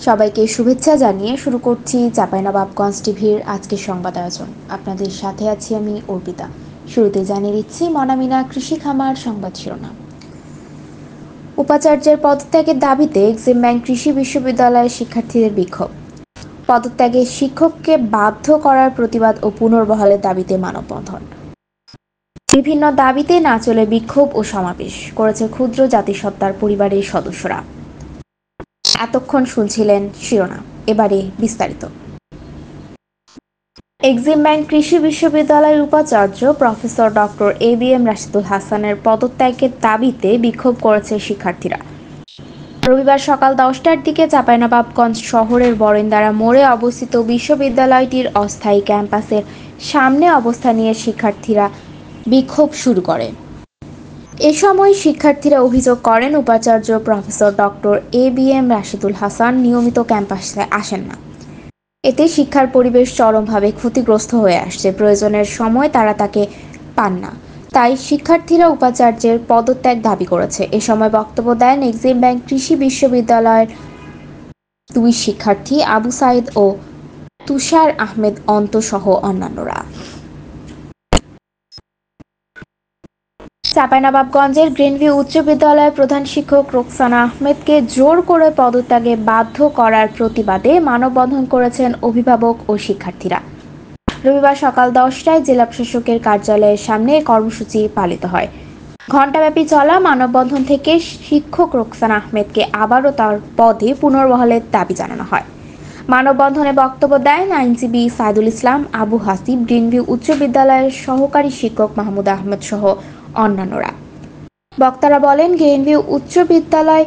সবাইকে শুভেচ্ছা জানিয়ে শুরু করছি চাঁপাইনবাবগঞ্জ টিভির আজকের সংবাদ আয়োজন। আপনাদের সাথে আছি আমি অর্পিতা। শুরুতে জানিয়ে দিচ্ছি মনামিনা কৃষি খামার সংবাদ শিরোনাম। উপাচার্যের পদত্যাগের দাবিতে এক্সিম ব্যাংক কৃষি বিশ্ববিদ্যালয়ের শিক্ষার্থীদের বিক্ষোভ। পদত্যাগে শিক্ষককে বাধ্য করার প্রতিবাদ ও পুনর্বহালের দাবিতে মানববন্ধন। বিভিন্ন দাবিতে নাচলে বিক্ষোভ ও সমাবেশ করেছে ক্ষুদ্র জাতিসত্তার পরিবারের সদস্যরা। এতক্ষণ শুনছিলেন শিরোনাম, এবারে বিস্তারিত। এক্সিম ব্যাংক কৃষি বিশ্ববিদ্যালয়ের উপাচার্য প্রফেসর ডক্টর ABM রাশিদুল হাসানের পদত্যাগের দাবিতে বিক্ষোভ করেছে শিক্ষার্থীরা। রবিবার সকাল 10টার দিকে চাঁপাইনবাবগঞ্জ শহরের বরেন্দারা মোড়ে অবস্থিত বিশ্ববিদ্যালয়টির অস্থায়ী ক্যাম্পাসের সামনে অবস্থান নিয়ে শিক্ষার্থীরা বিক্ষোভ শুরু করে। এ সময় শিক্ষার্থীরা অভিযোগ করেন উপাচার্য professor doctor ABM Rashidul Hasan নিয়মিত ক্যাম্পাসে আসেন না। এতে শিক্ষার পরিবেশ চরমভাবে ক্ষতিগ্রস্ত হয়ে আসছে। প্রয়োজনের সময় তারা তাকে পান না, তাই শিক্ষার্থীরা উপাচার্যের পদত্যাগ দাবি করেছে। এ সময় বক্তব্য দেন এক্সিম ব্যাংক কৃষি বিশ্ববিদ্যালয়ের 2 শিক্ষার্থী আবু সাইদ ও তুষার আহমেদ অন্ত সহ অন্যান্যরা। চাঁপাইনবাবগঞ্জের গ্রিনভিউ উচ্চ বিদ্যালয়ের প্রধান শিক্ষক রোকসানা আহমেদকে জোর করে পদত্যাগে বাধ্য করার প্রতিবাদে মানববন্ধন করেছেন অভিভাবক ও শিক্ষার্থীরা। রবিবার সকাল 10টায় জেলা প্রশাসকের কার্যালয়ের সামনে কর্মসূচি পালিত হয়। ঘণ্টাব্যাপী চলা মানববন্ধন থেকে শিক্ষক রোকসানা আহমেদকে আবারও তার পদে পুনর্বহালের দাবি জানানো হয়। মানববন্ধনে বক্তব্য দেন আইনজীবী সাইদুল ইসলাম, আবু হাসিব, গ্রিনভিউ উচ্চ বিদ্যালয়ের সহকারী শিক্ষক মাহমুদ আহমেদ সহ অন্যান্যরা। বক্তারা বলেন, গ্রিনভিউ উচ্চ বিদ্যালয়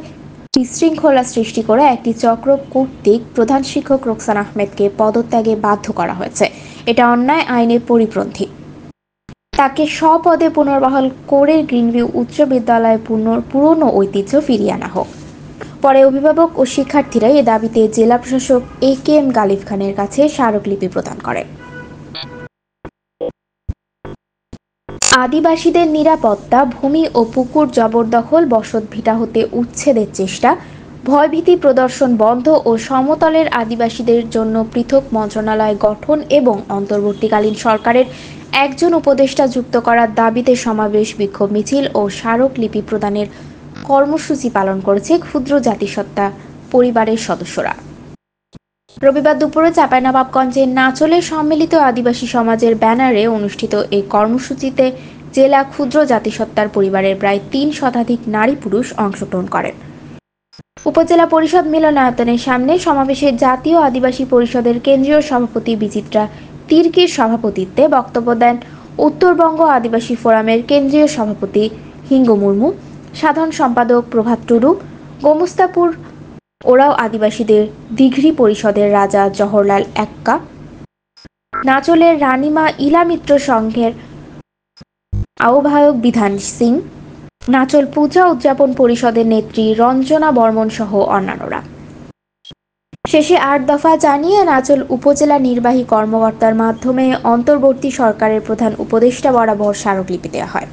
বিশৃঙ্খলা সৃষ্টি করে একটি চক্র কর্তৃক প্রধান শিক্ষক রোকসানা আহমেদকে পদত্যাগে বাধ্য করা হয়েছে। এটা অন্যায়, আইনের পরিপন্থী। তাকে স্বপদে পুনর্বহাল করে গ্রিনভিউ উচ্চ বিদ্যালয়ে পুরনো ঐতিহ্য ফিরিয়ে আনা হোক। পরে অভিভাবক ও শিক্ষার্থীরা এ দাবিতে জেলা প্রশাসক AKM গালিব খানের কাছে স্মারকলিপি প্রদান করেন। আদিবাসীদের নিরাপত্তা, ভূমি ও পুকুর জবরদখল, বসতভিটা হতে উচ্ছেদের চেষ্টা, ভয়ভীতি প্রদর্শন বন্ধ ও সমতলের আদিবাসীদের জন্য পৃথক মন্ত্রণালয় গঠন এবং অন্তর্বর্তীকালীন সরকারের একজন উপদেষ্টা যুক্ত করার দাবিতে সমাবেশ, বিক্ষোভ মিছিল ও স্মারকলিপি প্রদানের কর্মসূচি পালন করেছে ক্ষুদ্র জাতিসত্তা পরিবারের সদস্যরা। রবিবার দুপুরে চাঁপাইনবাবগঞ্জের নাচলে সম্মিলিত আদিবাসী সমাজের ব্যানারে অনুষ্ঠিত এই কর্মসূচিতে জেলা ক্ষুদ্র জাতিসত্তার পরিবারের প্রায় 3 শতাধিক নারী পুরুষ অংশগ্রহণ করেন। উপজেলা পরিষদ মিলনায়তনের সামনে সমাবেশে জাতীয় আদিবাসী পরিষদের কেন্দ্রীয় সভাপতি বিচিত্রা তির্কির সভাপতিত্বে বক্তব্য দেন উত্তরবঙ্গ আদিবাসী ফোরামের কেন্দ্রীয় সভাপতি হিঙ্গু মুর্মু, সাধারণ সম্পাদক প্রভাত টুডু, গোমস্তাপুর ওরাও আদিবাসীদের দিঘরি পরিষদের রাজা জওহরলাল এক্কা, নাচলের রানীমা ইলা মিত্র সংঘের আহ্বায়ক বিধান সিং, নাচল পূজা উদযাপন পরিষদের নেত্রী রঞ্জনা বর্মন সহ অন্যান্যরা। শেষে 8 দফা জানিয়ে নাচল উপজেলা নির্বাহী কর্মকর্তার মাধ্যমে অন্তর্বর্তী সরকারের প্রধান উপদেষ্টা বরাবর স্মারকলিপি দেওয়া হয়।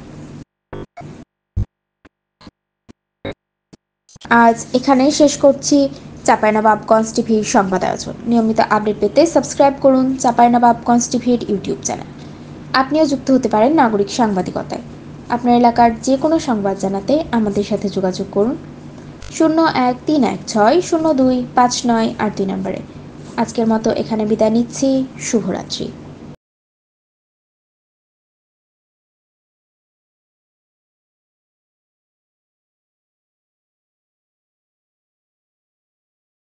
আজ এখানেই শেষ করছি চাঁপাইনবাবগঞ্জ টিভির সংবাদ আয়োজন। নিয়মিত আপডেট পেতে সাবস্ক্রাইব করুন চাঁপাইনবাবগঞ্জ টিভির ইউটিউব চ্যানেল। আপনিও যুক্ত হতে পারেন নাগরিক সাংবাদিকতায়। আপনার এলাকার যে কোনো সংবাদ জানাতে আমাদের সাথে যোগাযোগ করুন 0131602598 নম্বরে। আজকের মতো এখানে বিদায় নিচ্ছি। শুভরাত্রি।